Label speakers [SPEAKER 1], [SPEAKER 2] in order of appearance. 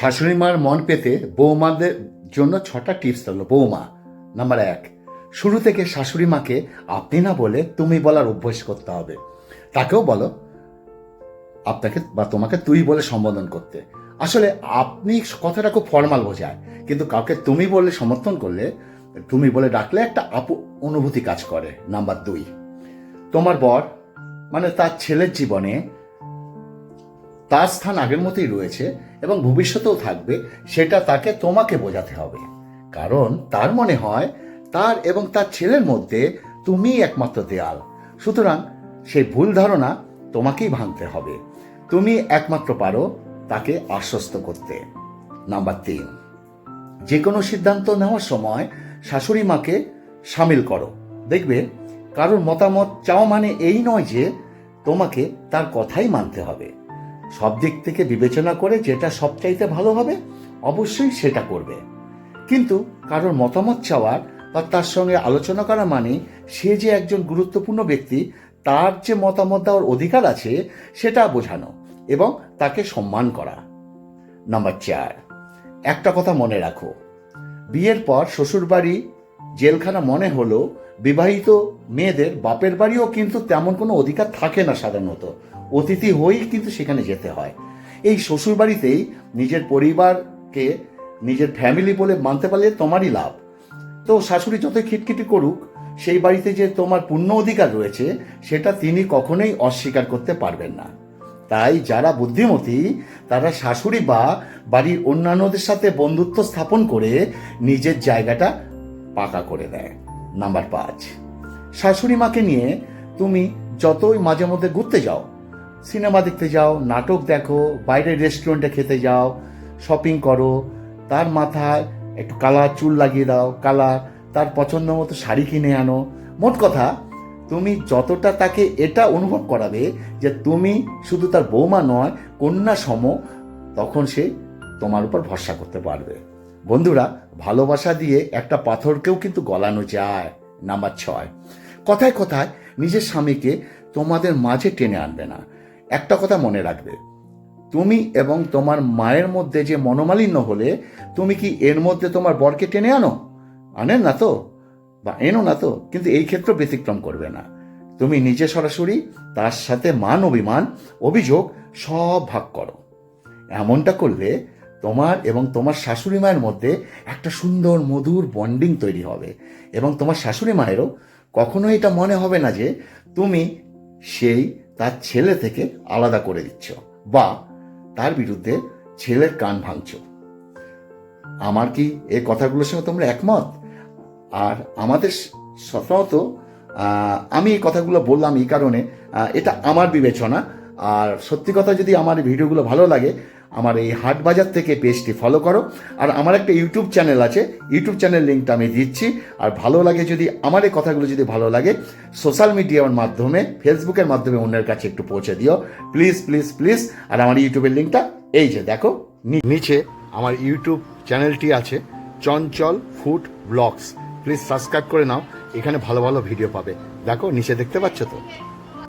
[SPEAKER 1] শাশুড়ি মার মন পেতে বৌমাদের জন্য 6টা টিপস হলো। বৌমা নাম্বার 1, শুরু থেকে শাশুড়ি মাকে আপনি না বলে তুমি বলার অভ্যাস করতে হবে। তাকেও বলো আপনাকে বা তোমাকে তুই বলে সম্বোধন করতে। আসলে আপনি কথাটা খুব ফর্মাল বোঝায়, কিন্তু কাউকে তুমি বলে সমর্থন করলে, তুমি বলে ডাকলে একটা অনুভূতি কাজ করে। নাম্বার 2, তোমার বর মানে তার ছেলের জীবনে তার স্থান আগের মতোই রয়েছে এবং ভবিষ্যতেও থাকবে, সেটা তাকে তোমাকে বোঝাতে হবে। কারণ তার মনে হয় তার এবং তার ছেলের মধ্যে তুমিই একমাত্র দেয়াল। সুতরাং সেই ভুল ধারণা তোমাকেই ভাঙতে হবে। তুমি একমাত্র পারো তাকে আশ্বস্ত করতে। নাম্বার 3, যে কোনো সিদ্ধান্ত নেওয়ার সময় শাশুড়ি মাকে সামিল করো। দেখবে কারোর মতামত চাও মানে এই নয় যে তোমাকে তার কথাই মানতে হবে। সব দিক থেকে বিবেচনা করে যেটা সবচাইতে ভালো হবে অবশ্যই সেটা করবে। কিন্তু কারোর মতামত চাওয়ার বা তার সঙ্গে আলোচনা করা মানে সে যে একজন গুরুত্বপূর্ণ ব্যক্তি, তার যে মতামত দেওয়ার অধিকার আছে সেটা বোঝানো এবং তাকে সম্মান করা। নাম্বার 4, একটা কথা মনে রাখো, বিয়ের পর শ্বশুরবাড়ি জেলখানা মনে হলো বিবাহিত মেয়েদের বাপের বাড়িও কিন্তু তেমন কোনো অধিকার থাকে না। সাধারণত অতিথি হয়েই কিন্তু সেখানে যেতে হয়। এই শ্বশুরবাড়িতেই নিজের পরিবারকে নিজের ফ্যামিলি বলে মানতে পারলে তোমারই লাভ। তো শাশুড়ি যতই খিটখিটি করুক, সেই বাড়িতে যে তোমার পূর্ণ অধিকার রয়েছে সেটা তিনি কখনোই অস্বীকার করতে পারবেন না। তাই যারা বুদ্ধিমতী তারা শাশুড়ি বা বাড়ির অন্যান্যদের সাথে বন্ধুত্ব স্থাপন করে নিজের জায়গাটা পাকা করে দেয়। নাম্বার 5, শাশুড়ি মাকে নিয়ে তুমি যতই মাঝে মধ্যে ঘুরতে যাও, সিনেমা দেখতে যাও, নাটক দেখো, বাইরের রেস্টুরেন্টে খেতে যাও, শপিং করো, তার মাথায় একটু কালার চুল লাগিয়ে দাও, কালার, তার পছন্দ মতো শাড়ি কিনে আনো। মোট কথা তুমি যতটা তাকে এটা অনুভব করাবে যে তুমি শুধু তার বৌমা নয় কন্যা সম, তখন সে তোমার উপর ভরসা করতে পারবে। বন্ধুরা, ভালোবাসা দিয়ে একটা পাথরকেও কিন্তু গলানো যায়। নাম্বার 6, কথায় কথায় নিজের স্বামীকে তোমাদের মাঝে টেনে আনবে না। একটা কথা মনে রাখবে, তুমি এবং তোমার মায়ের মধ্যে যে মনোমালিন্য হলে তুমি কি এর মধ্যে তোমার বরকে টেনে আনেন না তো, বা এনো না তো? কিন্তু এই ক্ষেত্রে ব্যতিক্রম করবে না। তুমি নিজে সরাসরি তার সাথে মান অভিমান অভিযোগ সব ভাগ করো। এমনটা করলে তোমার এবং তোমার শাশুড়ি মায়ের মধ্যে একটা সুন্দর মধুর বন্ডিং তৈরি হবে এবং তোমার শাশুড়ি মায়েরও কখনো এটা মনে হবে না যে তুমি সেই তার ছেলে থেকে আলাদা করে দিচ্ছ বা তার বিরুদ্ধে ছেলের কান ভাঙছ। আমার কি এই কথাগুলোর সঙ্গে তোমরা একমত? আর আমাদের সাধারণত আমি এই কথাগুলো বললাম এই কারণে, এটা আমার বিবেচনা। আর সত্যি কথা, যদি আমার এই ভিডিওগুলো ভালো লাগে, আমার এই হাট বাজার থেকে পেজটি ফলো করো। আর আমার একটা ইউটিউব চ্যানেল আছে, ইউটিউব চ্যানেল লিঙ্কটা আমি দিচ্ছি। আর ভালো লাগে যদি, আমার এই কথাগুলো যদি ভালো লাগে, সোশ্যাল মিডিয়ার মাধ্যমে, ফেসবুকের মাধ্যমে অন্যের কাছে একটু পৌঁছে দিও, প্লিজ প্লিজ প্লিজ। আর আমার ইউটিউবের লিঙ্কটা এই যে দেখো নিচে আমার ইউটিউব চ্যানেলটি আছে, চঞ্চল ফুড ব্লগস। প্লিজ সাবস্ক্রাইব করে নাও, এখানে ভালো ভালো ভিডিও পাবে। দেখো নিচে দেখতে পাচ্ছ তো।